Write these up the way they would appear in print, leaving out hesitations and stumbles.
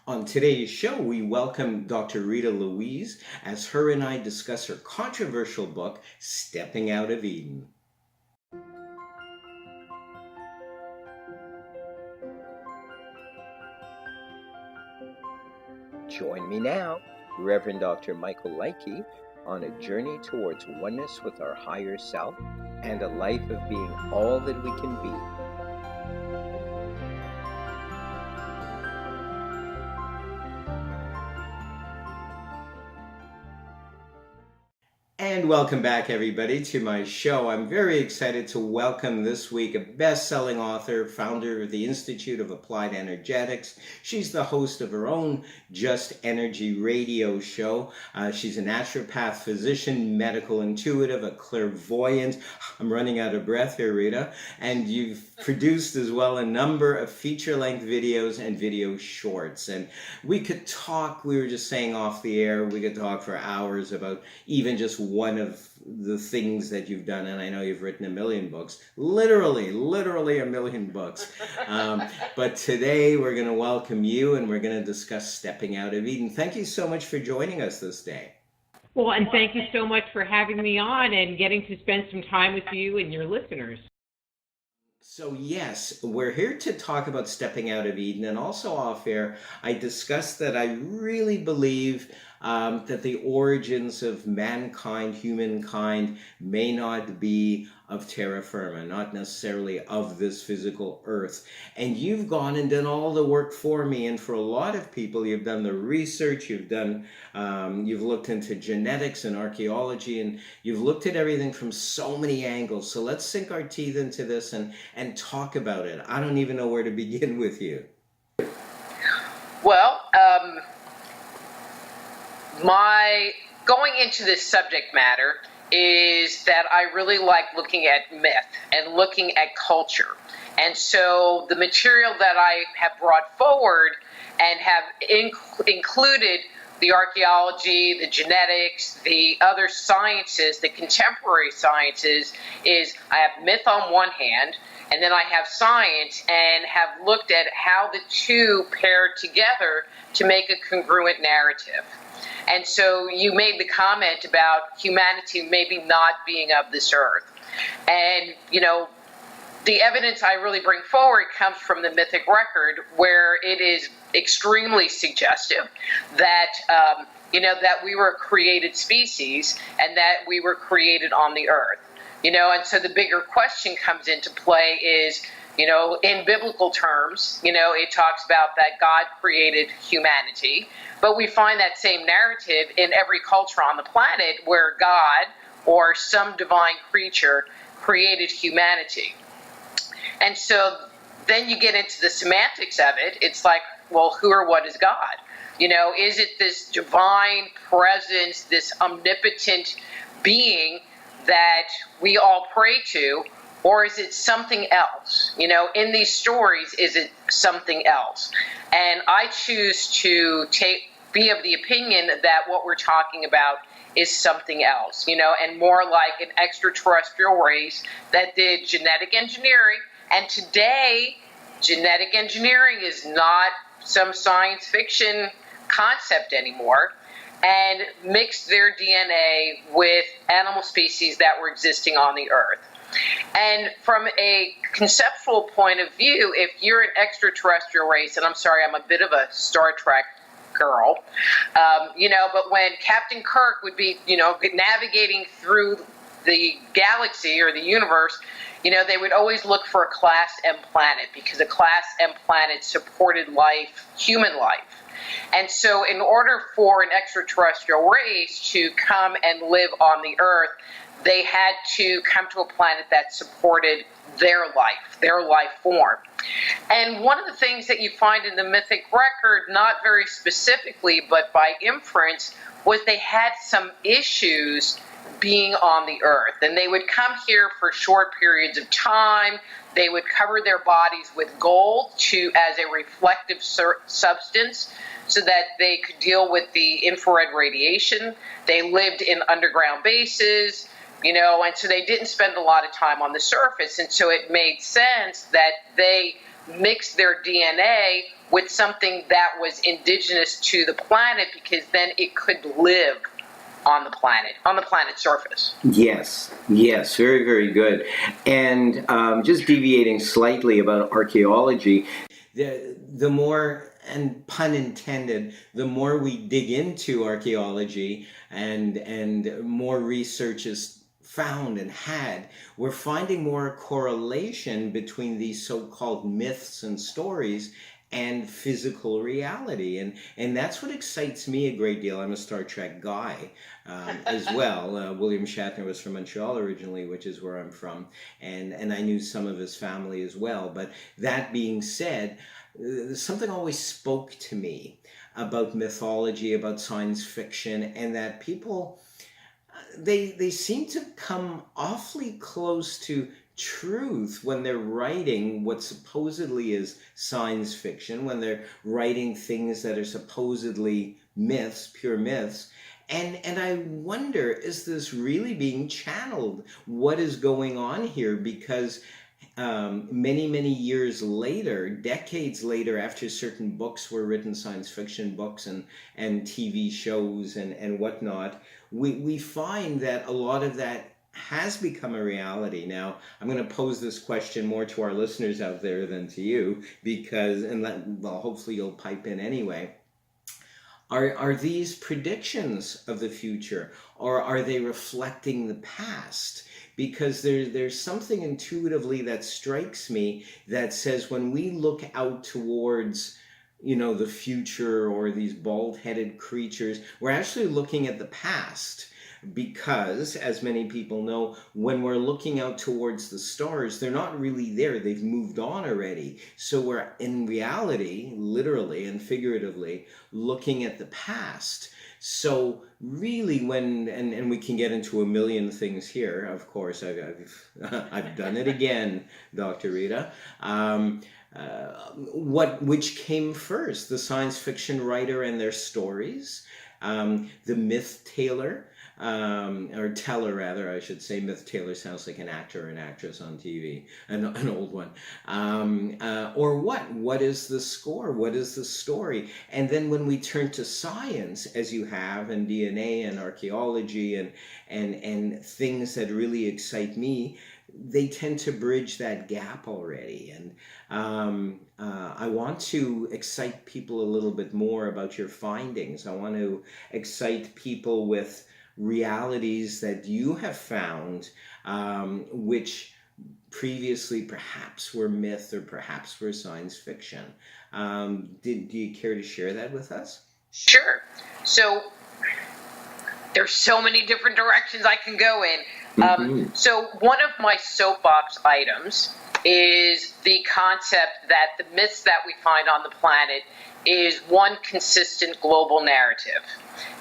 On today's show, we welcome Dr. Rita Louise as her and I discuss her controversial book, Stepping Out of Eden. Join me now, Reverend Dr. Michael Likey, on a journey towards oneness with our higher self and a life of being all that we can be. And welcome back, everybody, to my show. I'm very excited to welcome this week a best-selling author, founder of the Institute of Applied Energetics. She's the host of her own Just Energy radio show. She's a naturopath, physician, medical intuitive, a clairvoyant. I'm running out of breath here, Rita. And you've produced as well a number of feature-length videos and video shorts. And we could talk, we were just saying off the air, we could talk for hours about even just one of the things that you've done, and I know you've written a million books, literally a million books. But today we're going to welcome you and we're going to discuss Stepping Out of Eden. Thank you so much for joining us this day. Well, and thank you so much for having me on and getting to spend some time with you and your listeners. So yes, we're here to talk about Stepping Out of Eden, and also off air, I discussed that I really believe that the origins of mankind, humankind, may not be of terra firma, not necessarily of this physical earth. And you've gone and done all the work for me, and for a lot of people, you've done the research, you've looked into genetics and archaeology, and you've looked at everything from so many angles. So let's sink our teeth into this and talk about it. I don't even know where to begin with you. Well, my going into this subject matter is that I really like looking at myth and looking at culture. And so the material that I have brought forward and have included the archaeology, the genetics, the other sciences, the contemporary sciences, is I have myth on one hand, and then I have science, and have looked at how the two pair together to make a congruent narrative. And so you made the comment about humanity maybe not being of this earth. And, you know, the evidence I really bring forward comes from the mythic record, where it is extremely suggestive that, that we were a created species and that we were created on the earth. And so the bigger question comes into play is, in biblical terms, it talks about that God created humanity, but we find that same narrative in every culture on the planet where God or some divine creature created humanity. And so then you get into the semantics of it. It's like, well, who or what is God? Is it this divine presence, this omnipotent being that we all pray to, or is it something else? In these stories, is it something else? And I choose to be of the opinion that what we're talking about is something else, and more like an extraterrestrial race that did genetic engineering. And today, genetic engineering is not some science fiction concept anymore, and mixed their DNA with animal species that were existing on the earth. And from a conceptual point of view, if you're an extraterrestrial race, and I'm sorry, I'm a bit of a Star Trek girl, but when Captain Kirk would be, navigating through the galaxy or the universe, they would always look for a Class M planet, because a Class M planet supported life, human life. And so in order for an extraterrestrial race to come and live on the earth, they had to come to a planet that supported their life form. And one of the things that you find in the mythic record, not very specifically, but by inference, was they had some issues being on the earth. And they would come here for short periods of time. They would cover their bodies with gold as a reflective substance so that they could deal with the infrared radiation. They lived in underground bases, and so they didn't spend a lot of time on the surface. And so it made sense that they mix their DNA with something that was indigenous to the planet, because then it could live on the planet's surface. Yes, very, very good. And just deviating slightly about archaeology, the more, and pun intended, the more we dig into archaeology and more research is found and we're finding more correlation between these so-called myths and stories and physical reality, and that's what excites me a great deal. I'm a Star Trek guy as well. William Shatner was from Montreal originally, which is where I'm from, and I knew some of his family as well. But that being said, something always spoke to me about mythology, about science fiction, and that people, they seem to come awfully close to truth when they're writing what supposedly is science fiction, when they're writing things that are supposedly myths, pure myths. And I wonder, is this really being channeled? What is going on here? Because many years later, decades later, after certain books were written, science fiction books and TV shows and whatnot, we find that a lot of that has become a reality. Now, I'm going to pose this question more to our listeners out there than to you, because, well, hopefully you'll pipe in anyway. Are these predictions of the future, or are they reflecting the past? Because there's something intuitively that strikes me that says when we look out towards, the future, or these bald-headed creatures, we're actually looking at the past. Because, as many people know, when we're looking out towards the stars, they're not really there. They've moved on already. So we're, in reality, literally and figuratively, looking at the past. So really, and we can get into a million things here, of course, I've done it again, Dr. Rita. Which came first, the science fiction writer and their stories, the myth tailor, or teller rather, I should say. Myth tailor sounds like an actor or an actress on TV, an old one. Or what is the score? What is the story? And then when we turn to science, as you have, and DNA and archaeology and things that really excite me, they tend to bridge that gap already. And I want to excite people a little bit more about your findings. I want to excite people with realities that you have found, which previously perhaps were myth or perhaps were science fiction. Do you care to share that with us? Sure. So there's so many different directions I can go in. So one of my soapbox items is the concept that the myths that we find on the planet is one consistent global narrative.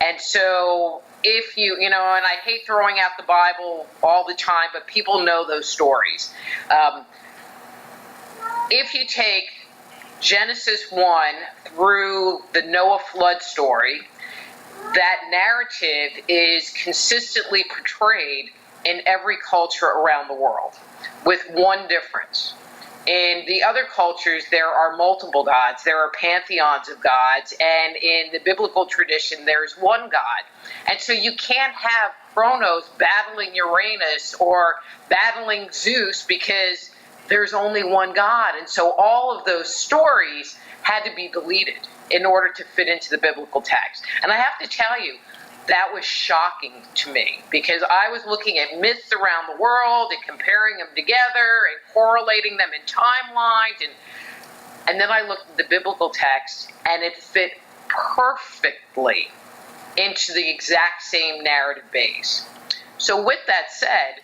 And so if you, and I hate throwing out the Bible all the time, but people know those stories. If you take Genesis 1 through the Noah flood story, that narrative is consistently portrayed in every culture around the world, with one difference. In the other cultures, there are multiple gods. There are pantheons of gods. And in the biblical tradition, there's one God. And so you can't have Kronos battling Uranus or battling Zeus, because there's only one God. And so all of those stories had to be deleted in order to fit into the biblical text. And I have to tell you, that was shocking to me, because I was looking at myths around the world and comparing them together and correlating them in timelines. And then I looked at the biblical text, and it fit perfectly into the exact same narrative base. So with that said,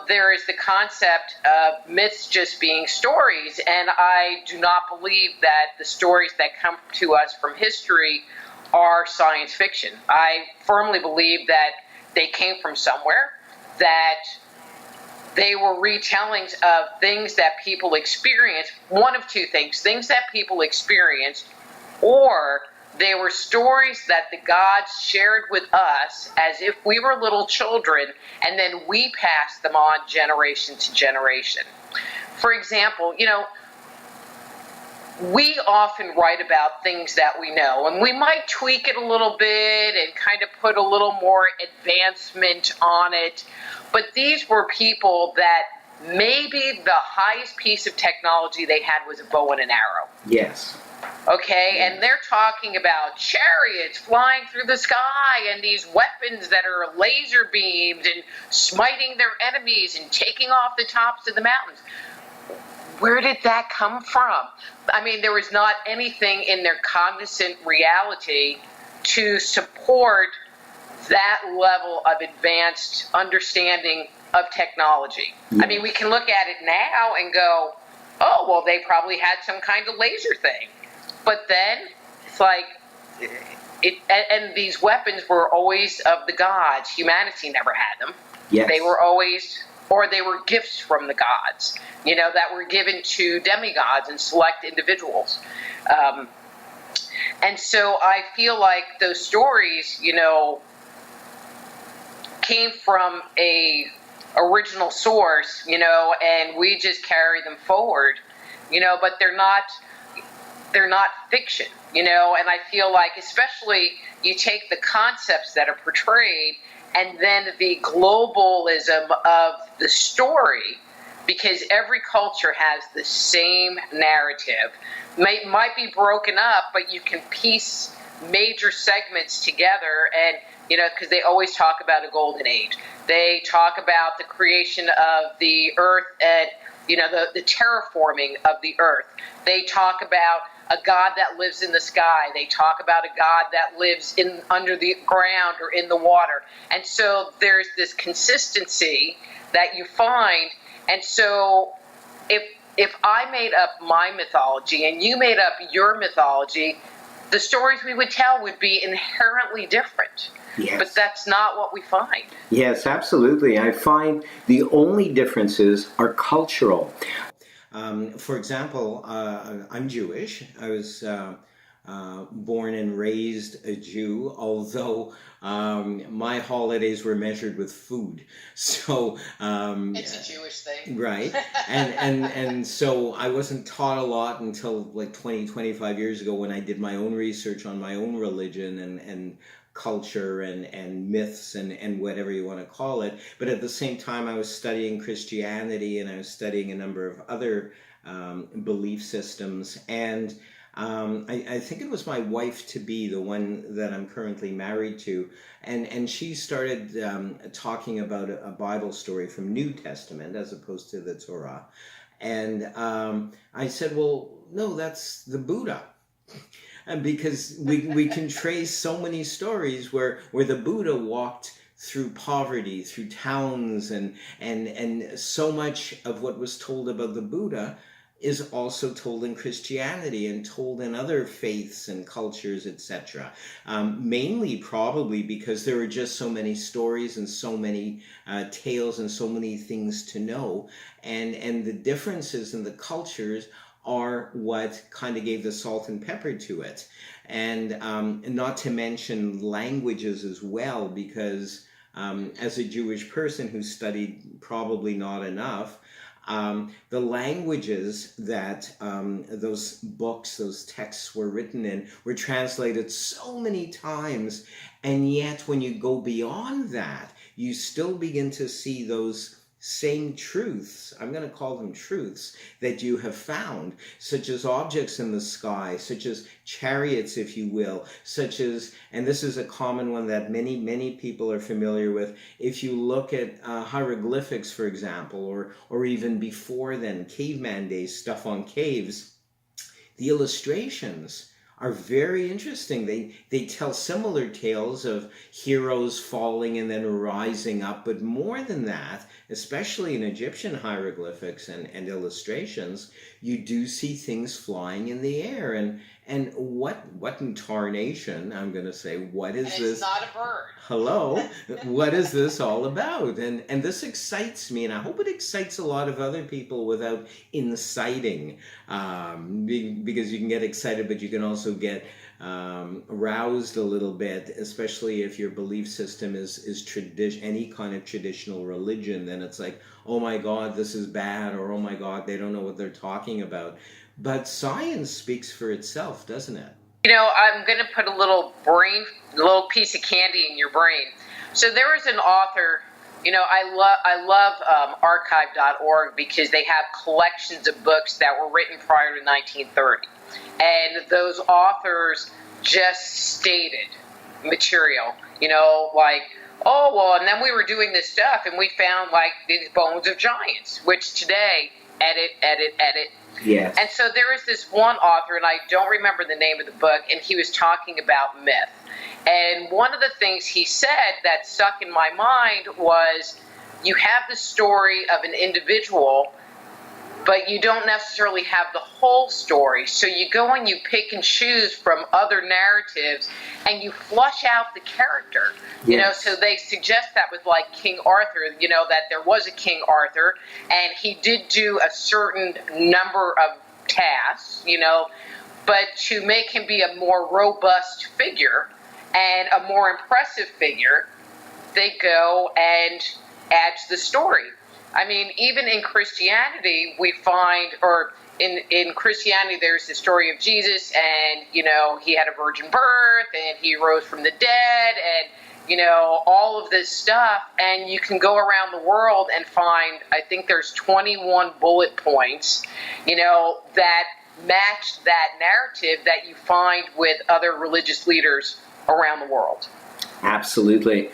there is the concept of myths just being stories, and I do not believe that the stories that come to us from history are science fiction. I firmly believe that they came from somewhere, that they were retellings of things that people experienced, one of two things that people experienced, or they were stories that the gods shared with us as if we were little children, and then we passed them on generation to generation. For example, we often write about things that we know, and we might tweak it a little bit and kind of put a little more advancement on it. But these were people that maybe the highest piece of technology they had was a bow and an arrow. Yes. Okay, and they're talking about chariots flying through the sky and these weapons that are laser beams and smiting their enemies and taking off the tops of the mountains. Where did that come from? I mean, there was not anything in their cognizant reality to support that level of advanced understanding of technology. Yes. I mean, we can look at it now and go, oh, well, they probably had some kind of laser thing. But then it's like, and these weapons were always of the gods. Humanity never had them. Yes. They were always, or they were gifts from the gods, that were given to demigods and select individuals. And so I feel like those stories, came from a original source, and we just carry them forward, but they're not fiction, and I feel like especially you take the concepts that are portrayed and then the globalism of the story, because every culture has the same narrative. Might be broken up, but you can piece major segments together, and because they always talk about a golden age. They talk about the creation of the earth and the terraforming of the earth. They talk about a God that lives in the sky. They talk about a God that lives under the ground or in the water. And so there's this consistency that you find. And so if I made up my mythology and you made up your mythology, the stories we would tell would be inherently different. Yes. But that's not what we find. Yes, absolutely. I find the only differences are cultural. For example, I'm Jewish. I was born and raised a Jew, although my holidays were measured with food. So It's a Jewish thing. Right. And so I wasn't taught a lot until like 25 years ago when I did my own research on my own religion and culture and myths and whatever you want to call it. But at the same time, I was studying Christianity and I was studying a number of other belief systems. And I think it was my wife-to-be, the one that I'm currently married to, and she started talking about a Bible story from New Testament as opposed to the Torah. And I said, well, no, that's the Buddha. And because we can trace so many stories where the Buddha walked through poverty, through towns, and so much of what was told about the Buddha is also told in Christianity and told in other faiths and cultures, etc. Mainly probably because there are just so many stories and so many tales and so many things to know. And the differences in the cultures are what kind of gave the salt and pepper to it. And not to mention languages as well, because as a Jewish person who studied probably not enough, the languages that those books, those texts were written in were translated so many times, and yet when you go beyond that, you still begin to see those same truths, I'm going to call them truths, that you have found, such as objects in the sky, such as chariots, if you will, such as, and this is a common one that many people are familiar with, if you look at hieroglyphics, for example, or even before then, caveman days, stuff on caves, the illustrations are very interesting. They tell similar tales of heroes falling and then rising up, but more than that, especially in Egyptian hieroglyphics and illustrations, you do see things flying in the air. And what in tarnation, I'm going to say, what is this? It's not a bird. Hello, what is this all about? And this excites me, and I hope it excites a lot of other people without inciting, because you can get excited, but you can also get aroused a little bit, especially if your belief system is any kind of traditional religion. Then it's like, oh my God, this is bad, or oh my God, they don't know what they're talking about. but science speaks for itself, doesn't it? I'm going to put a little piece of candy in your brain. So there is an author, I love archive.org because they have collections of books that were written prior to 1930. And those authors just stated material, like, oh, well, and then we were doing this stuff and we found like these bones of giants, which today, edit. Yes. And so there is this one author, and I don't remember the name of the book, and he was talking about myth. And one of the things he said that stuck in my mind was, you have the story of an individual, but you don't necessarily have the whole story. So you go and you pick and choose from other narratives, and you flush out the character. Yes. So they suggest that with like King Arthur, that there was a King Arthur, and he did do a certain number of tasks, but to make him be a more robust figure and a more impressive figure, they go and add to the story. I mean, even in Christianity, we find, or in Christianity, there's the story of Jesus, and, he had a virgin birth, and he rose from the dead, and, all of this stuff. And you can go around the world and find, I think there's 21 bullet points, that match that narrative that you find with other religious leaders around the world. Absolutely.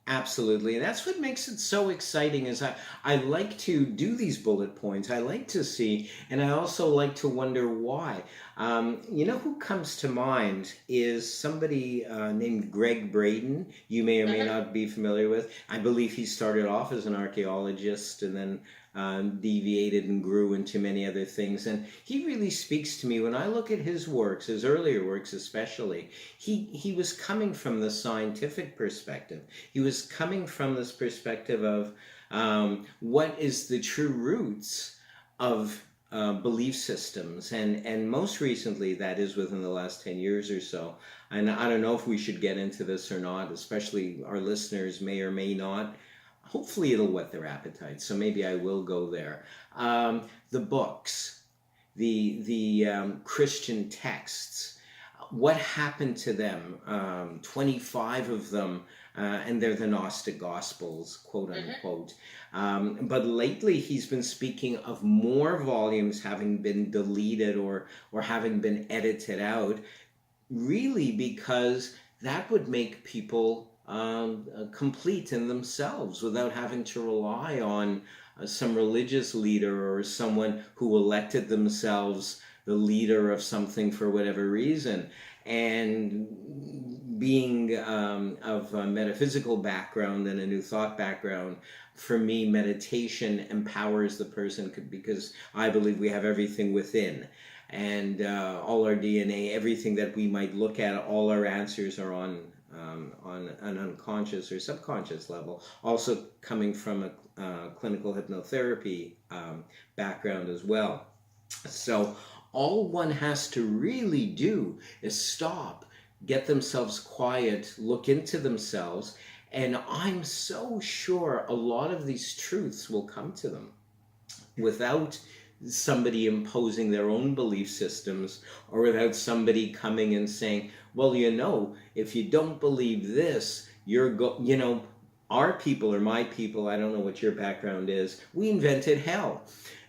Absolutely. And that's what makes it so exciting is I like to do these bullet points. I like to see, and I also like to wonder why. Who comes to mind is somebody named Greg Braden. You may or may not be familiar with. I believe he started off as an archaeologist and then deviated and grew into many other things. And he really speaks to me when I look at his works, his earlier works especially. He was coming from the scientific perspective. He was coming from this perspective of what is the true roots of belief systems. And most recently, that is within the last 10 years or so. And I don't know if we should get into this or not, especially our listeners may or may not. Hopefully it'll whet their appetite, so maybe I will go there. The books, the Christian texts, what happened to them? 25 of them, and they're the Gnostic Gospels, quote unquote. But lately he's been speaking of more volumes having been deleted or having been edited out, really because that would make people complete in themselves without having to rely on some religious leader or someone who elected themselves the leader of something for whatever reason. And being of a metaphysical background and a New Thought background, for me, meditation empowers the person because I believe we have everything within. And all our DNA, everything that we might look at, all our answers are on an unconscious or subconscious level, also coming from a clinical hypnotherapy background as well. So all one has to really do is stop, get themselves quiet, look into themselves, and I'm so sure a lot of these truths will come to them without somebody imposing their own belief systems or without somebody coming and saying, well, if you don't believe this, our people or my people, I don't know what your background is, we invented hell.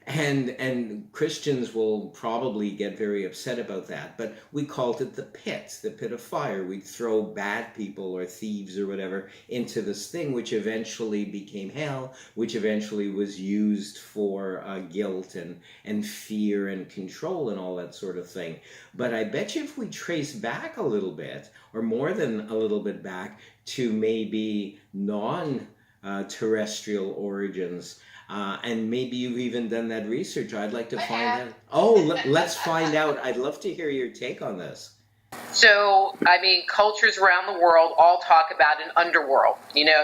And Christians will probably get very upset about that, but we called it the pit of fire. We'd throw bad people or thieves or whatever into this thing, which eventually became hell, which eventually was used for guilt and fear and control and all that sort of thing. But I bet you if we trace back a little bit, or more than a little bit back, to maybe non-terrestrial origins, and maybe you've even done that research. I'd like to find out. Oh, let's find out. I'd love to hear your take on this. So, cultures around the world all talk about an underworld.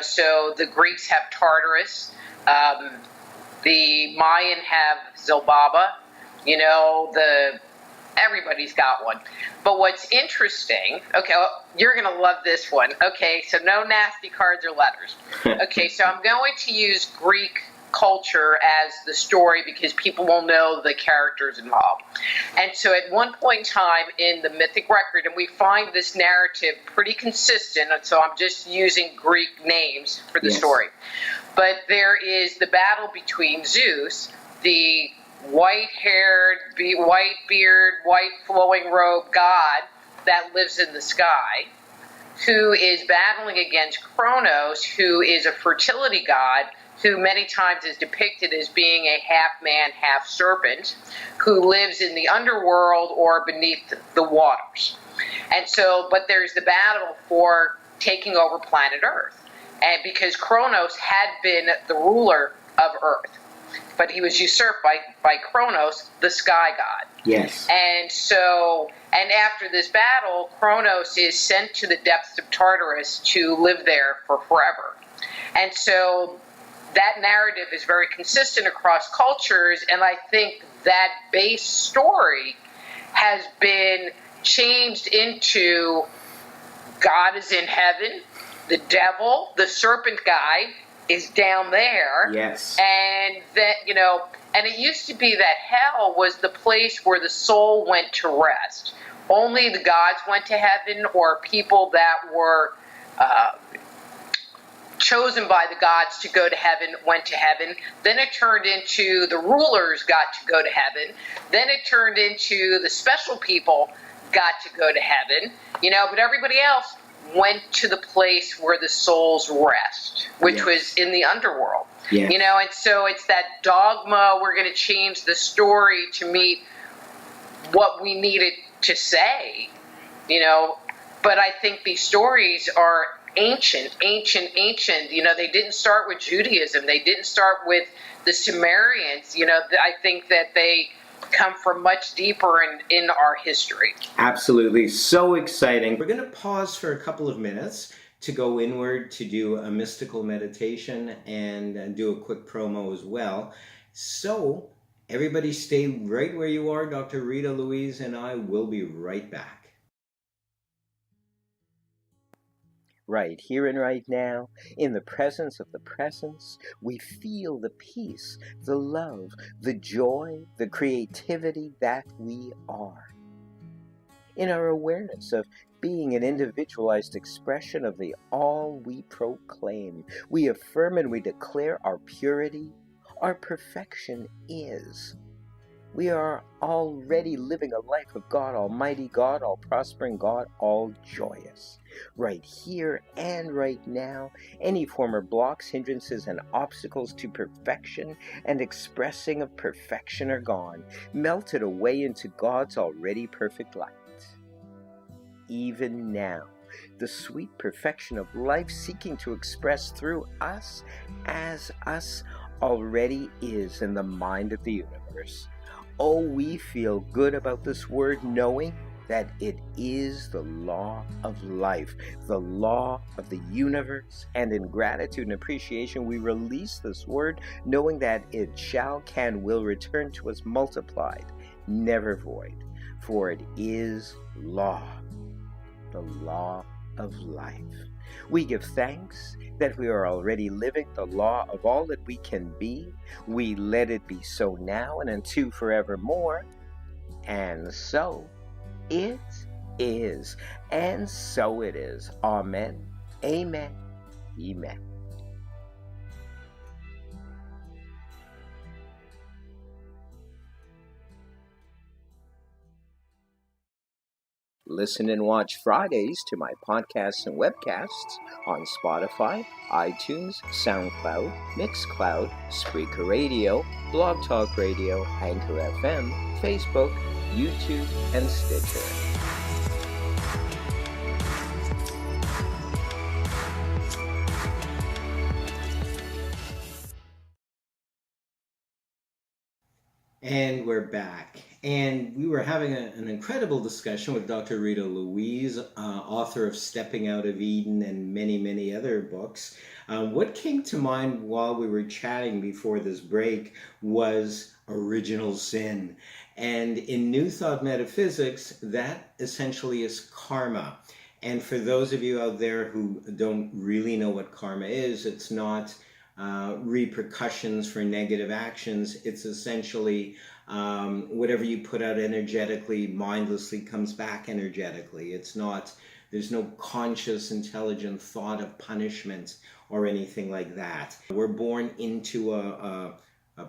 So the Greeks have Tartarus. The Mayan have Zilbaba. Everybody's got one. But what's interesting, you're going to love this one. Okay, so no nasty cards or letters. Okay, so I'm going to use Greek culture as the story because people will know the characters involved. And so at one point in time in the mythic record, and we find this narrative pretty consistent, and so I'm just using Greek names for the story, but there is the battle between Zeus, the white-haired, white-beard, white flowing robe god that lives in the sky, who is battling against Kronos, who is a fertility god, who many times is depicted as being a half-man, half-serpent, who lives in the underworld or beneath the waters. And so, but there's the battle for taking over planet Earth. And because Kronos had been the ruler of Earth, but he was usurped by Kronos, the sky god. Yes. And so, and after this battle, Kronos is sent to the depths of Tartarus to live there for forever. And so that narrative is very consistent across cultures, and I think that base story has been changed into God is in heaven, the devil, the serpent guy, is down there. Yes. And that, you know, and it used to be that hell was the place where the soul went to rest. Only the gods went to heaven, or people that were chosen by the gods to go to heaven went to heaven. Then it turned into the rulers got to go to heaven. Then it turned into the special people got to go to heaven, you know, but everybody else went to the place where the souls rest, which was in the underworld. You know, and so it's that dogma, we're going to change the story to meet what we needed to say, you know, but I think these stories are ancient. You know, they didn't start with Judaism. They didn't start with the Sumerians. You know, I think that they come from much deeper in our history. Absolutely. So exciting. We're going to pause for a couple of minutes to go inward to do a mystical meditation and do a quick promo as well. So everybody stay right where you are. Dr. Rita Louise and I will be right back. Right here and right now, in the presence of the presence, we feel the peace, the love, the joy, the creativity that we are. In our awareness of being an individualized expression of the all we proclaim, we affirm and we declare our purity, our perfection is. We are already living a life of God, Almighty God, all prospering God, all joyous. Right here and right now, any former blocks, hindrances, and obstacles to perfection and expressing of perfection are gone, melted away into God's already perfect light. Even now, the sweet perfection of life seeking to express through us as us already is in the mind of the universe. Oh, we feel good about this word, knowing that it is the law of life, the law of the universe, and in gratitude and appreciation we release this word, knowing that it shall, can, will return to us multiplied, never void, for it is law, the law of life. We give thanks that we are already living the law of all that we can be. We let it be so now and unto forevermore. And so it is. And so it is. Amen. Amen. Amen. Listen and watch Fridays to my podcasts and webcasts on Spotify, iTunes, SoundCloud, Mixcloud, Spreaker Radio, Blog Talk Radio, Anchor FM, Facebook, YouTube, and Stitcher. And we're back. And we were having an incredible discussion with Dr. Rita Louise, author of Stepping Out of Eden and many, many other books. What came to mind while we were chatting before this break was original sin. And in New Thought Metaphysics, that essentially is karma. And for those of you out there who don't really know what karma is, it's not repercussions for negative actions. It's essentially whatever you put out energetically, mindlessly comes back energetically. It's not, there's no conscious, intelligent thought of punishment or anything like that. We're born into a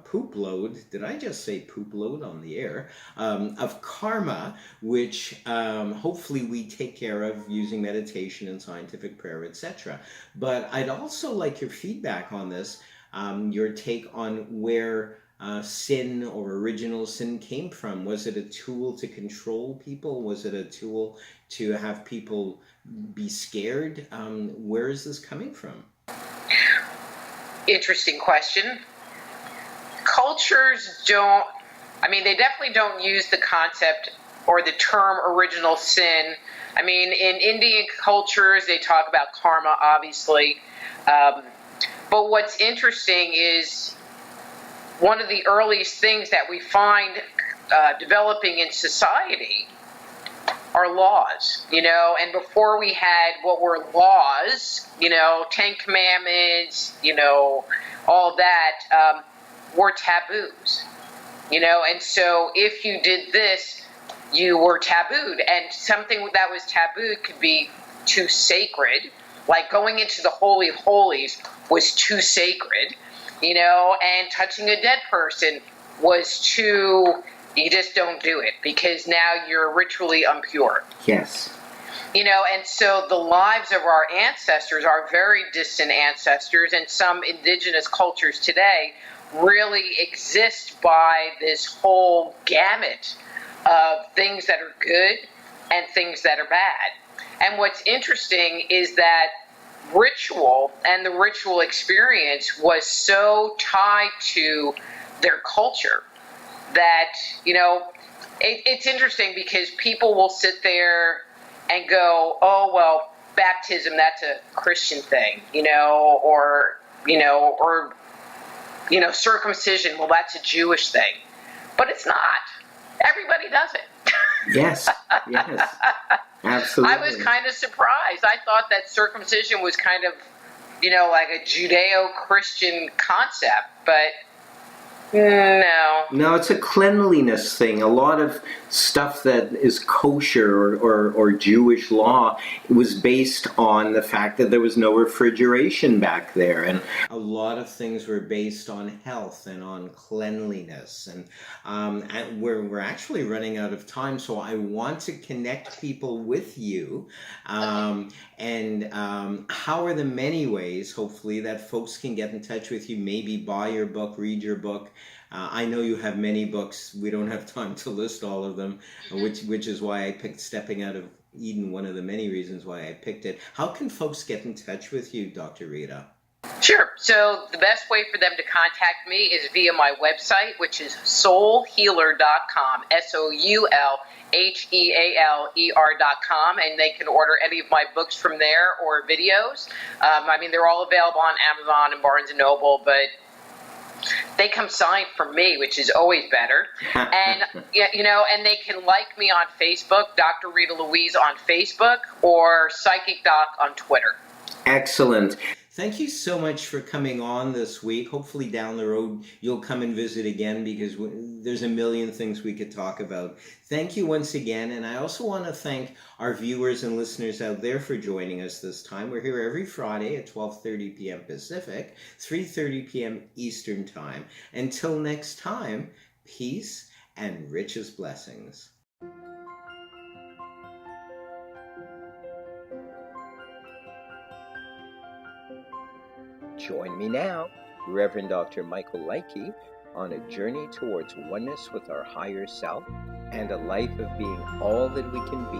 poop load, did I just say poop load on the air, of karma, which hopefully we take care of using meditation and scientific prayer, etc. But I'd also like your feedback on this, your take on where sin or original sin came from. Was it a tool to control people? Was it a tool to have people be scared? Where is this coming from? Interesting question. Cultures don't, I mean, they definitely don't use the concept or the term original sin. I mean, in Indian cultures, they talk about karma, obviously. But what's interesting is one of the earliest things that we find developing in society are laws, you know, and before we had what were laws, you know, 10 Commandments, you know, all that, were taboos, you know, and so if you did this, you were tabooed, and something that was tabooed could be too sacred, like going into the Holy of Holies was too sacred, you know, and touching a dead person was too, you just don't do it because now you're ritually impure. Yes. You know, and so the lives of our ancestors, our very distant ancestors, and some indigenous cultures today really exist by this whole gamut of things that are good and things that are bad. And what's interesting is that ritual and the ritual experience was so tied to their culture that, you know, it's interesting because people will sit there and go, oh, well, baptism, that's a Christian thing, you know, or circumcision, well, that's a Jewish thing. But it's not. Everybody does it. Yes, yes, absolutely. I was kind of surprised. I thought that circumcision was kind of, you know, like a Judeo-Christian concept, but no. No, it's a cleanliness thing. A lot of stuff that is kosher or Jewish law was based on the fact that there was no refrigeration back there. And a lot of things were based on health and on cleanliness. And we're actually running out of time, so I want to connect people with you. And how are the many ways, hopefully, that folks can get in touch with you, maybe buy your book, read your book. I know you have many books. We don't have time to list all of them, which is why I picked Stepping Out of Eden, one of the many reasons why I picked it. How can folks get in touch with you, Dr. Rita? Sure. So the best way for them to contact me is via my website, which is soulhealer.com, SOULHEALER.com, and they can order any of my books from there or videos. I mean, they're all available on Amazon and Barnes & Noble, but they come signed from me, which is always better. And, you know, and they can like me on Facebook, Dr. Rita Louise on Facebook, or Psychic Doc on Twitter. Excellent. Thank you so much for coming on this week. Hopefully down the road you'll come and visit again because there's a million things we could talk about. Thank you once again, and I also want to thank our viewers and listeners out there for joining us this time. We're here every Friday at 12:30 p.m. Pacific, 3:30 p.m. Eastern Time. Until next time, peace and richest blessings. Join me now, Reverend Dr. Michael Likey, on a journey towards oneness with our higher self and a life of being all that we can be